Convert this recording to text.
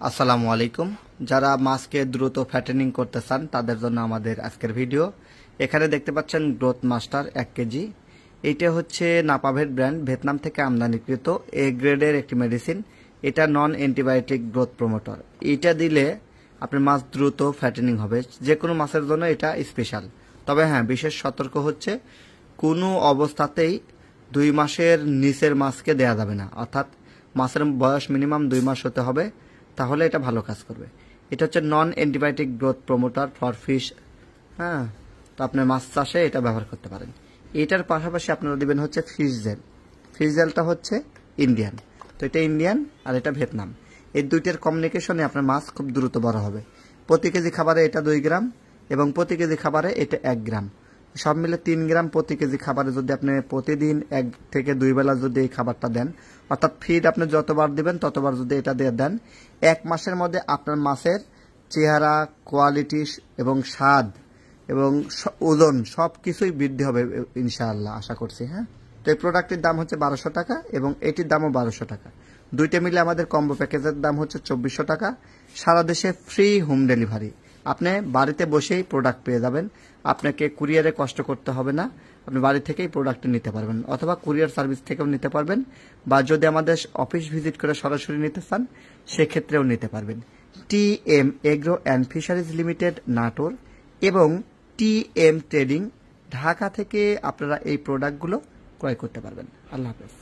আসসালামু আলাইকুম। যারা মাছকে দ্রুত ফ্যাটেনিং করতে চান তাদের জন্য আমাদের আজকের ভিডিও। এখানে দেখতে পাচ্ছেন গ্রোথ মাস্টার 1 কেজি। এইটা হচ্ছে নাপাভেট ব্র্যান্ড, ভিয়েতনাম থেকে আমদানিকৃত এ গ্রেডের একটি মেডিসিন। এটা নন অ্যান্টিবায়োটিক গ্রোথ প্রমোটর। এটা দিলে আপনার মাছ দ্রুত ফ্যাটেনিং হবে। যে কোনো মাছের জন্য এটা স্পেশাল। তবে হ্যাঁ, বিশেষ সতর্ক হচ্ছে কোনো অবস্থাতেই 2 মাসের নিচের মাছকে দেয়া যাবে না, অর্থাৎ মাছের বয়স মিনিমাম 2 মাস হতে হবে, তাহলে এটা ভালো কাজ করবে। এটা হচ্ছে non antibiotic growth promoter for fish. হ্যাঁ, তো আপনার মাছ চাষে এটা ব্যবহার করতে পারেন। এটার পাশাপাশি আপনারা দিবেন হচ্ছে ফিশ জেল। ফিশ জেলটা হচ্ছে ইন্ডিয়ান, তো এটা ইন্ডিয়ান আর এটা ভিয়েতনাম। এই দুইটার কমিউনিকেশনে আপনার মাছ খুব দ্রুত বড় হবে। প্রতি কেজি খাবারে এটা 2 গ্রাম এবং প্রতি কেজি খাবারে এটা 1 গ্রাম, সব মিলে 3 গ্রাম প্রতি কেজি খাবারে যদি আপনি প্রতিদিন 1 থেকে 2 বেলা যদি এই খাবারটা দেন, অর্থাৎ ফিড আপনি যতবার দিবেন ততবার যদি এটা দিয়ে দেন, 1 মাসের মধ্যে আপনার মাছের চেহারা, কোয়ালিটি এবং স্বাদ এবং ওজন সব কিছুই বৃদ্ধি হবে ইনশাআল্লাহ, আশা করছি। হ্যাঁ, তো এই প্রোডাক্টের দাম হচ্ছে 1200 টাকা এবং এটির দামও 1200 টাকা। দুইটা মিলে আমাদের কম্বো প্যাকেজের দাম হচ্ছে 2400 টাকা। সারা দেশে ফ্রি হোম ডেলিভারি। আপনি বাড়িতে বসেই প্রোডাক্ট পেয়ে যাবেন, আপনাকে কুরিয়ারে কষ্ট করতে হবে না। আপনি বাড়ি থেকেই প্রোডাক্ট নিতে পারবেন, অথবা কুরিয়ার সার্ভিস থেকেও নিতে পারবেন, বা যদি আমাদের অফিস ভিজিট করে সরাসরি নিতে চান সেক্ষেত্রেও নিতে পারবেন। TM agro and fisheries limited, Natore, এবং TM ট্রেডিং, ঢাকা থেকে আপনারা এই প্রোডাক্টগুলো ক্রয় করতে পারবেন। আল্লাহ হাফেজ।